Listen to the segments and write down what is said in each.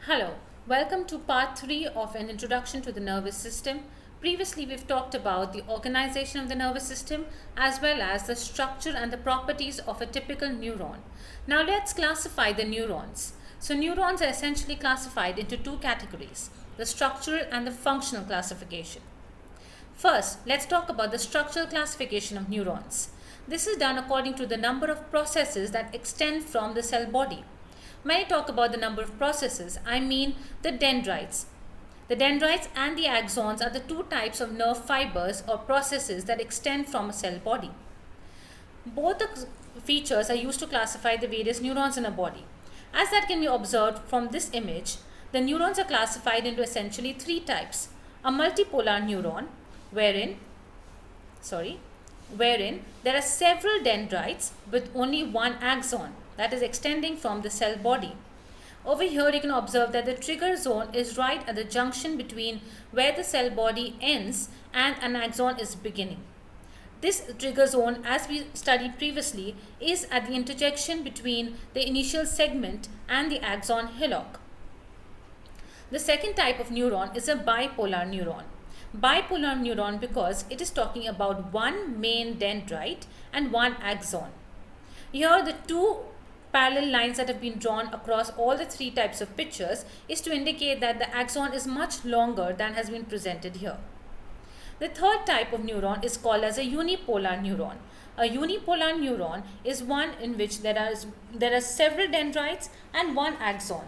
Hello, welcome to part 3 of an introduction to the nervous system. Previously, we've talked about the organization of the nervous system as well as the structure and the properties of a typical neuron. Now, let's classify the neurons. So, neurons are essentially classified into two categories, the structural and the functional classification. First, let's talk about the structural classification of neurons. This is done according to the number of processes that extend from the cell body. When I talk about the number of processes, I mean the dendrites. The dendrites and the axons are the two types of nerve fibers or processes that extend from a cell body. Both the features are used to classify the various neurons in a body. As that can be observed from this image, the neurons are classified into essentially three types. A multipolar neuron, wherein there are several dendrites with only one axon, that is extending from the cell body. Over here you can observe that the trigger zone is right at the junction between where the cell body ends and an axon is beginning. This trigger zone, as we studied previously, is at the intersection between the initial segment and the axon hillock. The second type of neuron is a bipolar neuron. Bipolar neuron because it is talking about one main dendrite and one axon. Here the two parallel lines that have been drawn across all the three types of pictures is to indicate that the axon is much longer than has been presented here. The third type of neuron is called as a unipolar neuron. A unipolar neuron is one in which there are several dendrites and one axon,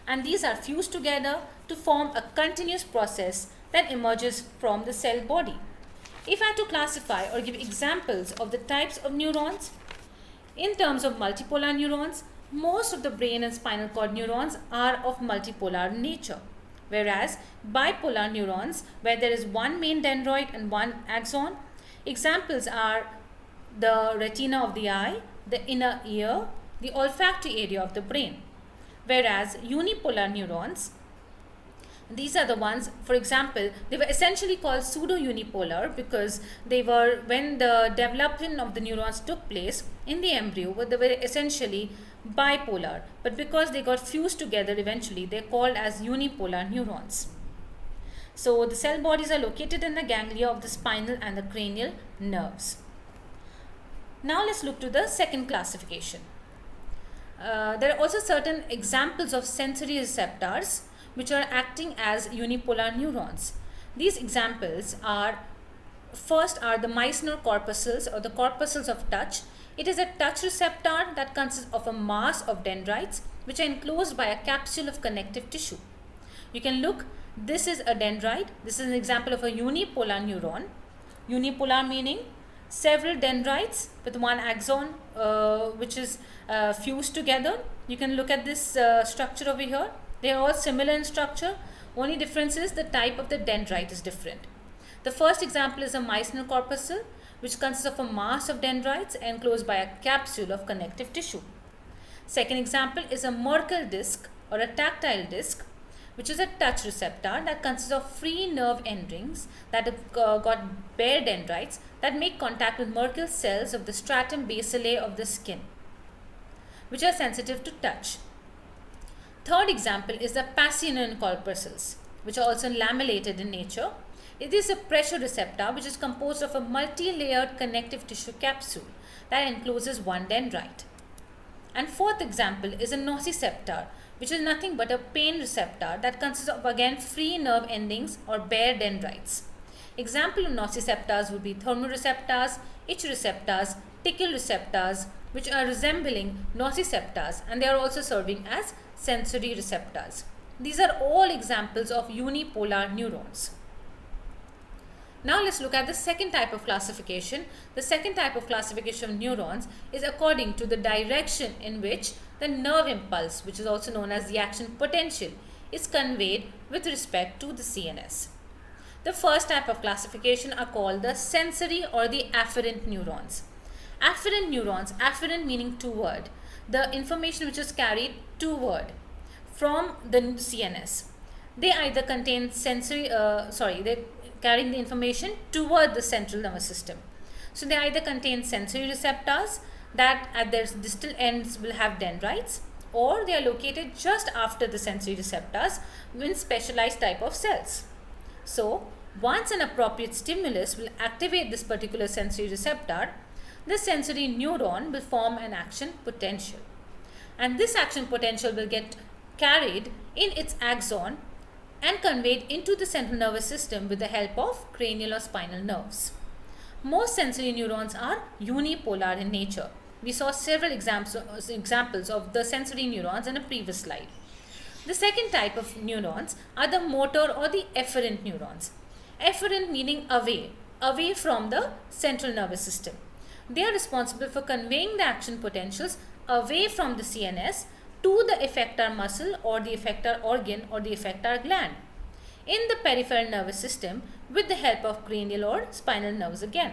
and these are fused together to form a continuous process that emerges from the cell body. If I had to classify or give examples of the types of neurons, in terms of multipolar neurons, most of the brain and spinal cord neurons are of multipolar nature, whereas bipolar neurons, where there is one main dendrite and one axon, examples are the retina of the eye, the inner ear, the olfactory area of the brain. Whereas unipolar neurons, these are the ones, for example, they were essentially called pseudo-unipolar because they were, when the development of the neurons took place in the embryo, they were essentially bipolar. But because they got fused together eventually, they're called as unipolar neurons. So the cell bodies are located in the ganglia of the spinal and the cranial nerves. Now let's look to the second classification. There are also certain examples of sensory receptors which are acting as unipolar neurons. These examples are, first are the Meissner corpuscles or the corpuscles of touch. It is a touch receptor that consists of a mass of dendrites which are enclosed by a capsule of connective tissue. You can look, this is a dendrite. This is an example of a unipolar neuron. Unipolar meaning several dendrites with one axon which is fused together. You can look at this structure over here. They are all similar in structure, only difference is the type of the dendrite is different. The first example is a Meissner corpuscle, which consists of a mass of dendrites enclosed by a capsule of connective tissue. Second example is a Merkel disc or a tactile disc, which is a touch receptor that consists of free nerve endings that have got bare dendrites that make contact with Merkel cells of the stratum basilae of the skin, which are sensitive to touch. Third example is the Pacinian corpuscles, which are also lamellated in nature. It is a pressure receptor which is composed of a multi-layered connective tissue capsule that encloses one dendrite. And fourth example is a nociceptor, which is nothing but a pain receptor that consists of again free nerve endings or bare dendrites. Example of nociceptors would be thermoreceptors, itch receptors, tickle receptors, which are resembling nociceptors, and they are also serving as sensory receptors. These are all examples of unipolar neurons. Now let's look at the second type of classification. The second type of classification of neurons is according to the direction in which the nerve impulse, which is also known as the action potential, is conveyed with respect to the CNS. The first type of classification are called the sensory or the afferent neurons. Afferent neurons, afferent meaning toward, the information which is carried toward from the CNS. They either contain they're carrying the information toward the central nervous system. So they either contain sensory receptors that at their distal ends will have dendrites, or they are located just after the sensory receptors in specialized type of cells. So, once an appropriate stimulus will activate this particular sensory receptor, the sensory neuron will form an action potential. And this action potential will get carried in its axon and conveyed into the central nervous system with the help of cranial or spinal nerves. Most sensory neurons are unipolar in nature. We saw several examples of the sensory neurons in a previous slide. The second type of neurons are the motor or the efferent neurons. Efferent meaning away from the central nervous system. They are responsible for conveying the action potentials away from the CNS to the effector muscle or the effector organ or the effector gland in the peripheral nervous system with the help of cranial or spinal nerves again.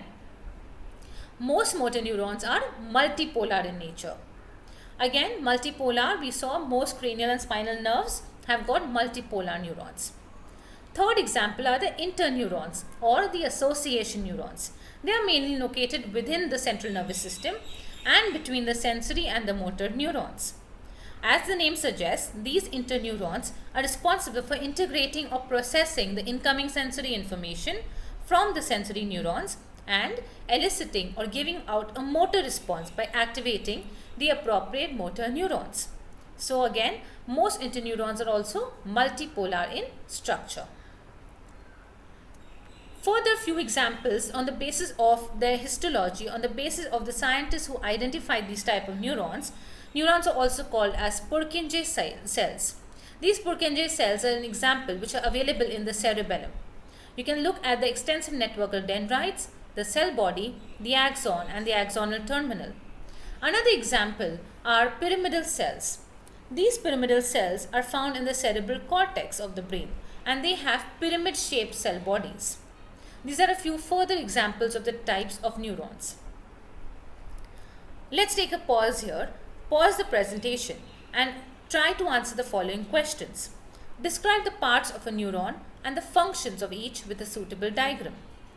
Most motor neurons are multipolar in nature. Again, multipolar, we saw most cranial and spinal nerves have got multipolar neurons. Third example are the interneurons or the association neurons. They are mainly located within the central nervous system and between the sensory and the motor neurons. As the name suggests, these interneurons are responsible for integrating or processing the incoming sensory information from the sensory neurons and eliciting or giving out a motor response by activating the appropriate motor neurons. So again, most interneurons are also multipolar in structure. Further few examples on the basis of their histology, on the basis of the scientists who identified these type of neurons. Neurons are also called as Purkinje cells. These Purkinje cells are an example which are available in the cerebellum. You can look at the extensive network of dendrites, the cell body, the axon and the axonal terminal. Another example are pyramidal cells. These pyramidal cells are found in the cerebral cortex of the brain and they have pyramid shaped cell bodies. These are a few further examples of the types of neurons. Let's take a pause here, pause the presentation and try to answer the following questions. Describe the parts of a neuron and the functions of each with a suitable diagram.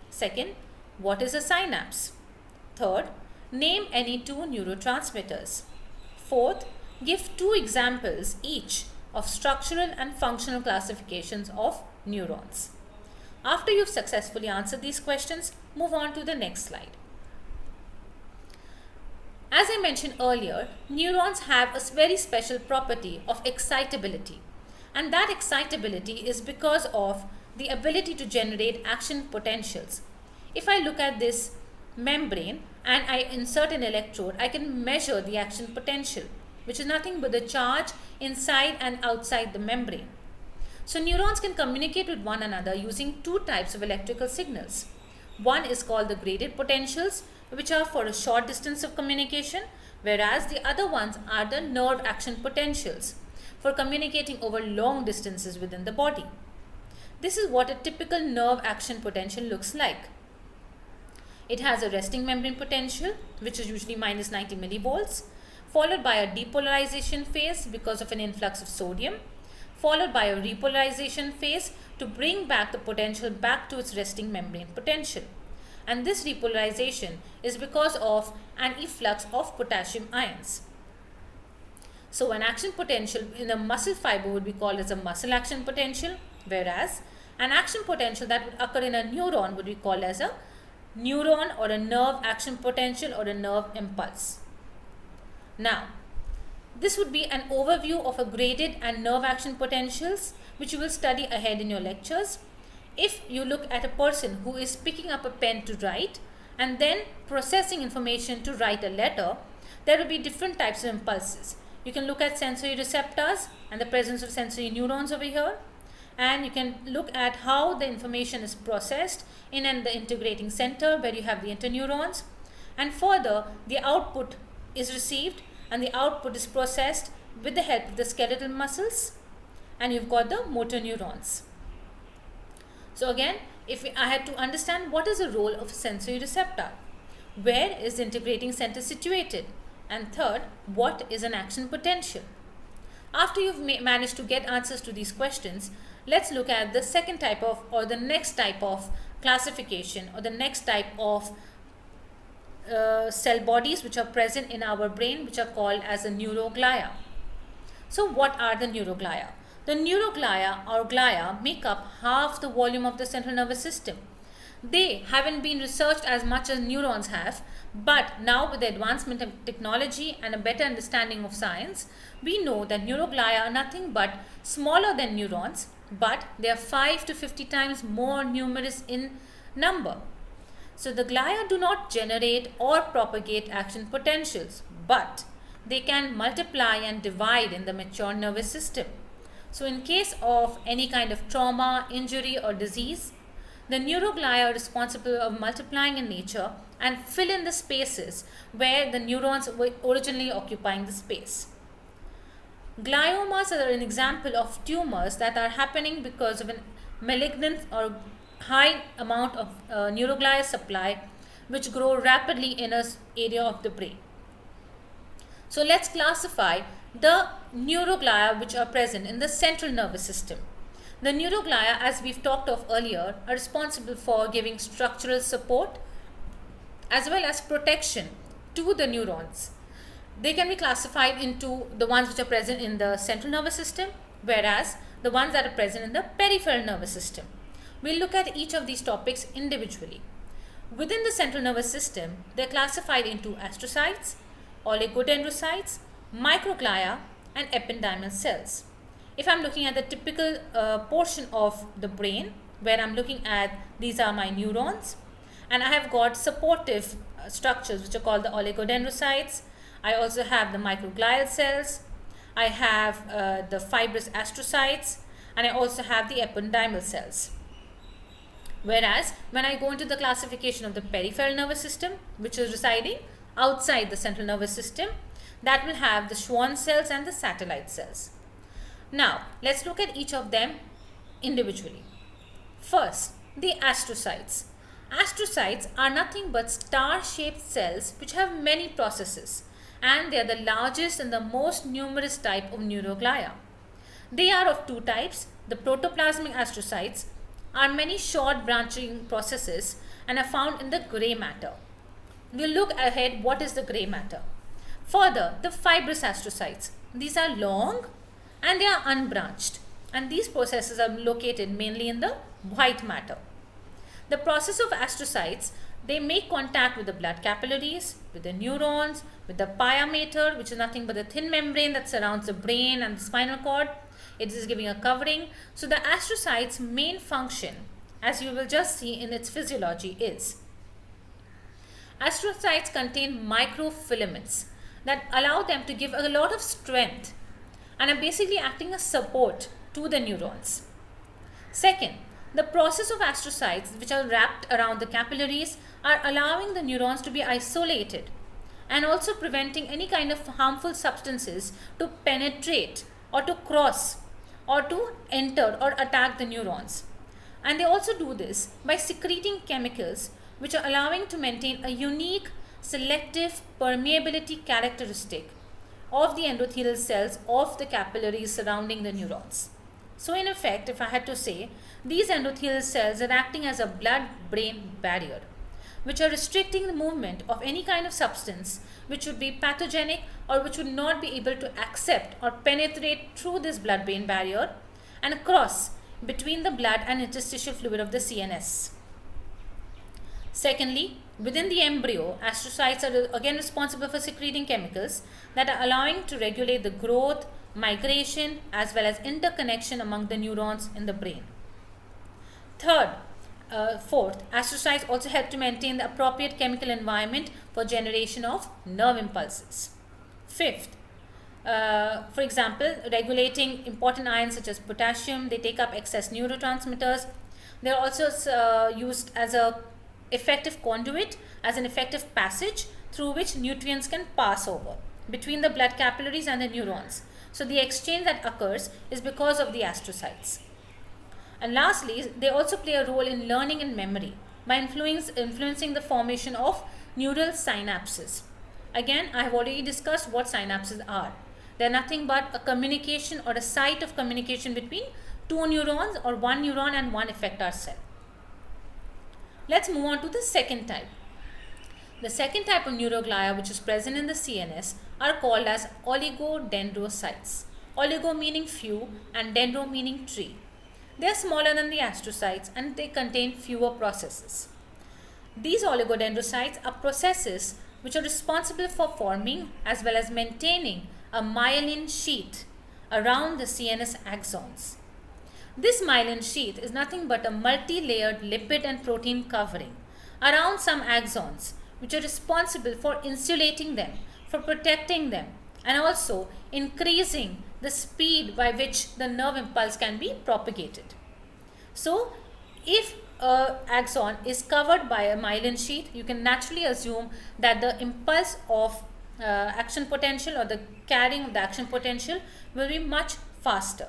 Second, what is a synapse? Third, name any two neurotransmitters. Fourth, give two examples each of structural and functional classifications of neurons. After you've successfully answered these questions, move on to the next slide. As I mentioned earlier, neurons have a very special property of excitability, and that excitability is because of the ability to generate action potentials. If I look at this membrane and I insert an electrode, I can measure the action potential, which is nothing but the charge inside and outside the membrane. So neurons can communicate with one another using two types of electrical signals. One is called the graded potentials, which are for a short distance of communication, whereas the other ones are the nerve action potentials for communicating over long distances within the body. This is what a typical nerve action potential looks like. It has a resting membrane potential, which is usually minus 90 millivolts, followed by a depolarization phase because of an influx of sodium, followed by a repolarization phase to bring back the potential back to its resting membrane potential. And this repolarization is because of an efflux of potassium ions. So an action potential in a muscle fiber would be called as a muscle action potential, whereas an action potential that would occur in a neuron would be called as a neuron or a nerve action potential or a nerve impulse. Now, this would be an overview of a graded and nerve action potentials, which you will study ahead in your lectures. If you look at a person who is picking up a pen to write and then processing information to write a letter, there will be different types of impulses. You can look at sensory receptors and the presence of sensory neurons over here, and you can look at how the information is processed in the integrating center where you have the interneurons, and further the output is received and the output is processed with the help of the skeletal muscles, and you've got the motor neurons. So again, if I had to understand what is the role of a sensory receptor, where is the integrating center situated, and third, what is an action potential? After you've managed to get answers to these questions, let's look at the second type of or the next type of classification or the next type of cell bodies which are present in our brain, which are called as a neuroglia. So what are the neuroglia? The neuroglia or glia make up half the volume of the central nervous system. They haven't been researched as much as neurons have, but now with the advancement of technology and a better understanding of science, we know that neuroglia are nothing but smaller than neurons, but they are 5 to 50 times more numerous in number. So the glia do not generate or propagate action potentials, but they can multiply and divide in the mature nervous system. So in case of any kind of trauma, injury or disease, the neuroglia are responsible of multiplying in nature and fill in the spaces where the neurons were originally occupying the space. Gliomas are an example of tumors that are happening because of a malignant or high amount of neuroglia supply which grow rapidly in an area of the brain. So let's classify the neuroglia which are present in the central nervous system. The neuroglia, as we've talked of earlier, are responsible for giving structural support as well as protection to the neurons. They can be classified into the ones which are present in the central nervous system, whereas the ones that are present in the peripheral nervous system. We'll look at each of these topics individually. Within the central nervous system, they're classified into astrocytes, oligodendrocytes, microglia, and ependymal cells. If I'm looking at the typical portion of the brain, where I'm looking at these are my neurons, and I have got supportive structures which are called the oligodendrocytes. I also have the microglial cells, I have the fibrous astrocytes, and I also have the ependymal cells. Whereas when I go into the classification of the peripheral nervous system, which is residing outside the central nervous system, that will have the Schwann cells and the satellite cells. Now, let's look at each of them individually. First, the astrocytes. Astrocytes are nothing but star-shaped cells which have many processes, and they are the largest and the most numerous type of neuroglia. They are of two types. The protoplasmic astrocytes are many short branching processes and are found in the gray matter. We'll look ahead what is the gray matter. Further, the fibrous astrocytes. These are long and they are unbranched, and these processes are located mainly in the white matter. The process of astrocytes, they make contact with the blood capillaries, with the neurons, with the pia mater, which is nothing but the thin membrane that surrounds the brain and the spinal cord. It is giving a covering. So the astrocytes' main function, as you will just see in its physiology, is astrocytes contain microfilaments that allow them to give a lot of strength and are basically acting as support to the neurons. Second, the process of astrocytes which are wrapped around the capillaries are allowing the neurons to be isolated and also preventing any kind of harmful substances to penetrate or to cross or to enter or attack the neurons. And they also do this by secreting chemicals which are allowing to maintain a unique selective permeability characteristic of the endothelial cells of the capillaries surrounding the neurons. So in effect, if I had to say, these endothelial cells are acting as a blood-brain barrier, which are restricting the movement of any kind of substance which would be pathogenic or which would not be able to accept or penetrate through this blood-brain barrier and cross between the blood and interstitial fluid of the CNS. Secondly, within the embryo, astrocytes are again responsible for secreting chemicals that are allowing to regulate the growth, migration, as well as interconnection among the neurons in the brain. Fourth, astrocytes also help to maintain the appropriate chemical environment for generation of nerve impulses. Fifth, for example, regulating important ions such as potassium, they take up excess neurotransmitters. They are also used as a effective conduit, as an effective passage through which nutrients can pass over between the blood capillaries and the neurons. So the exchange that occurs is because of the astrocytes. And lastly, they also play a role in learning and memory by influencing the formation of neural synapses. Again, I have already discussed what synapses are. They are nothing but a communication or a site of communication between two neurons or one neuron and one effector cell. Let's move on to the second type. The second type of neuroglia which is present in the CNS are called as oligodendrocytes. oligo meaning few and dendro meaning tree. They are smaller than the astrocytes and they contain fewer processes. These oligodendrocytes are processes which are responsible for forming as well as maintaining a myelin sheath around the CNS axons. This myelin sheath is nothing but a multi-layered lipid and protein covering around some axons which are responsible for insulating them, for protecting them, and also increasing the speed by which the nerve impulse can be propagated. So, if a axon is covered by a myelin sheath, you can naturally assume that the impulse of action potential or the carrying of the action potential will be much faster.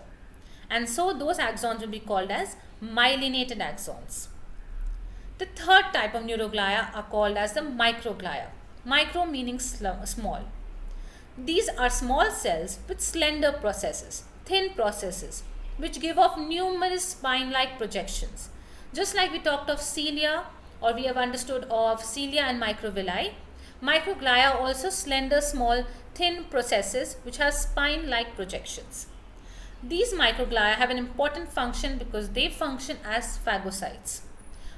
And so those axons will be called as myelinated axons. The third type of neuroglia are called as the microglia. Micro meaning small. These are small cells with slender processes, thin processes, which give off numerous spine-like projections. Just like we talked of cilia, or we have understood of cilia and microvilli, microglia are also slender, small, thin processes which have spine-like projections. These microglia have an important function because they function as phagocytes.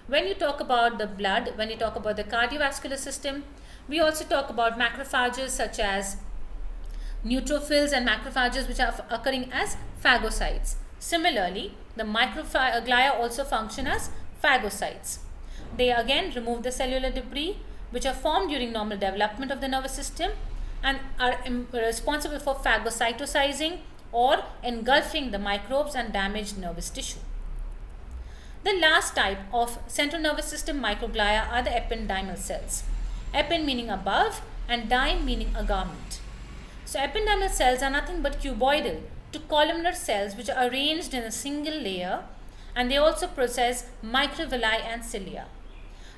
When you talk about the blood, when you talk about the cardiovascular system, we also talk about macrophages such as neutrophils and macrophages which are occurring as phagocytes. Similarly, the microglia also function as phagocytes. They again remove the cellular debris which are formed during normal development of the nervous system and are responsible for phagocytosizing or engulfing the microbes and damaged nervous tissue. The last type of central nervous system microglia are the ependymal cells. Epen meaning above and dime meaning a garment. So ependymal cells are nothing but cuboidal to columnar cells which are arranged in a single layer, and they also possess microvilli and cilia.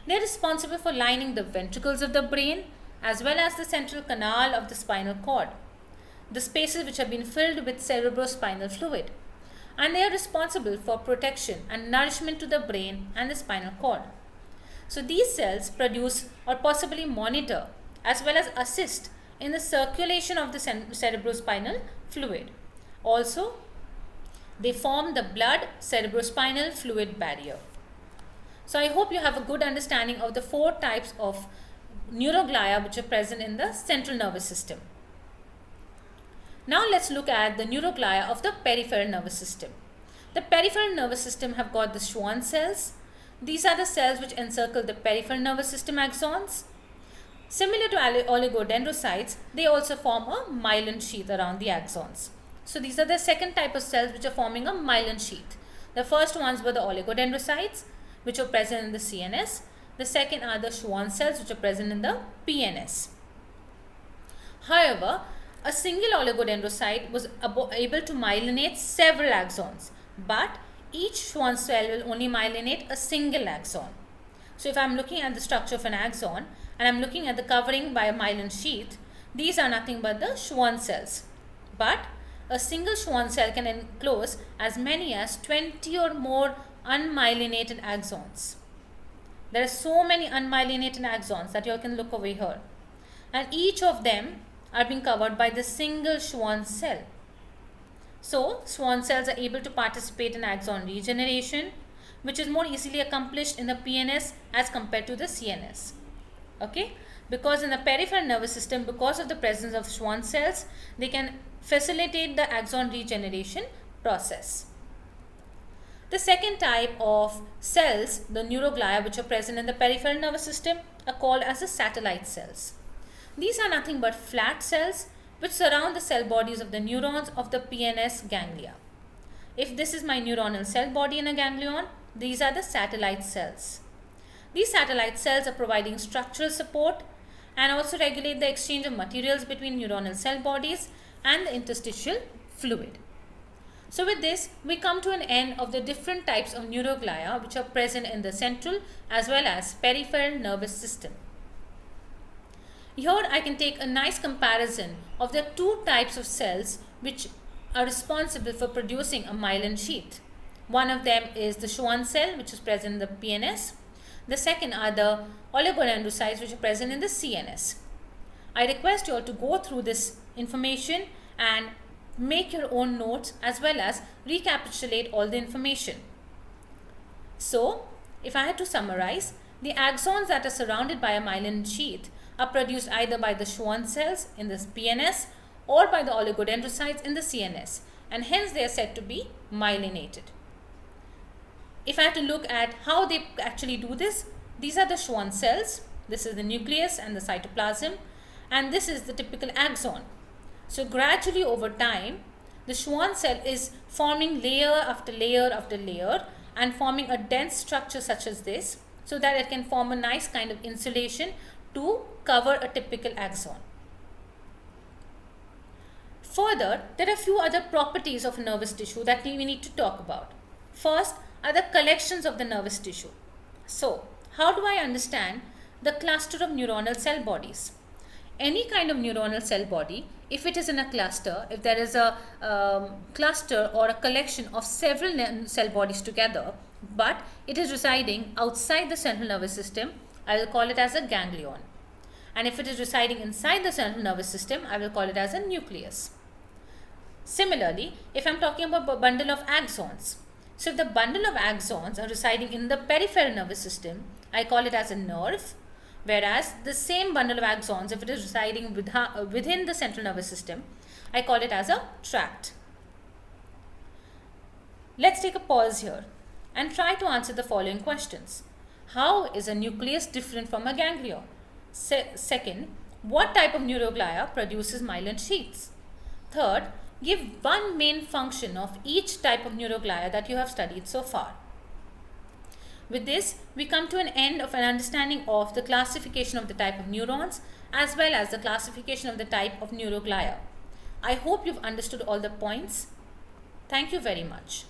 They are responsible for lining the ventricles of the brain as well as the central canal of the spinal cord, the spaces which have been filled with cerebrospinal fluid, and they are responsible for protection and nourishment to the brain and the spinal cord. So these cells produce or possibly monitor as well as assist in the circulation of the cerebrospinal fluid. Also, they form the blood cerebrospinal fluid barrier. So I hope you have a good understanding of the four types of neuroglia which are present in the central nervous system. Now let's look at the neuroglia of the peripheral nervous system. The peripheral nervous system have got the Schwann cells. These are the cells which encircle the peripheral nervous system axons. Similar to oligodendrocytes, they also form a myelin sheath around the axons. So these are the second type of cells which are forming a myelin sheath. The first ones were the oligodendrocytes which are present in the CNS. The second are the Schwann cells which are present in the PNS. However, a single oligodendrocyte was able to myelinate several axons, but each Schwann cell will only myelinate a single axon. So if I am looking at the structure of an axon and I am looking at the covering by a myelin sheath, these are nothing but the Schwann cells. But a single Schwann cell can enclose as many as 20 or more unmyelinated axons. There are so many unmyelinated axons that you can look over here, and each of them are being covered by the single Schwann cell. So Schwann cells are able to participate in axon regeneration, which is more easily accomplished in the PNS as compared to the CNS. Okay, because in the peripheral nervous system, because of the presence of Schwann cells, they can facilitate the axon regeneration process. The second type of cells, the neuroglia which are present in the peripheral nervous system, are called as the satellite cells. These are nothing but flat cells which surround the cell bodies of the neurons of the PNS ganglia. If this is my neuronal cell body in a ganglion, these are the satellite cells. These satellite cells are providing structural support and also regulate the exchange of materials between neuronal cell bodies and the interstitial fluid. So with this, we come to an end of the different types of neuroglia which are present in the central as well as peripheral nervous system. Here I can take a nice comparison of the two types of cells which are responsible for producing a myelin sheath. One of them is the Schwann cell which is present in the PNS. The second are the oligodendrocytes which are present in the CNS. I request you all to go through this information and make your own notes as well as recapitulate all the information. So, if I had to summarize, the axons that are surrounded by a myelin sheath are produced either by the Schwann cells in the PNS or by the oligodendrocytes in the CNS, and hence they are said to be myelinated. If I had to look at how they actually do this, these are the Schwann cells, this is the nucleus and the cytoplasm, and this is the typical axon. So gradually over time, the Schwann cell is forming layer after layer after layer and forming a dense structure such as this, so that it can form a nice kind of insulation to cover a typical axon. Further, there are a few other properties of nervous tissue that we need to talk about. First are the collections of the nervous tissue. So, how do I understand the cluster of neuronal cell bodies? Any kind of neuronal cell body, if it is in a cluster, if there is a cluster or a collection of several cell bodies together, but it is residing outside the central nervous system, I will call it as a ganglion. And if it is residing inside the central nervous system, I will call it as a nucleus. Similarly, if I am talking about a bundle of axons, so if the bundle of axons are residing in the peripheral nervous system, I call it as a nerve, whereas the same bundle of axons, if it is residing within the central nervous system, I call it as a tract. Let's take a pause here and try to answer the following questions. How is a nucleus different from a ganglion? Second, what type of neuroglia produces myelin sheaths? Third, give one main function of each type of neuroglia that you have studied so far. With this, we come to an end of an understanding of the classification of the type of neurons as well as the classification of the type of neuroglia. I hope you've understood all the points. Thank you very much.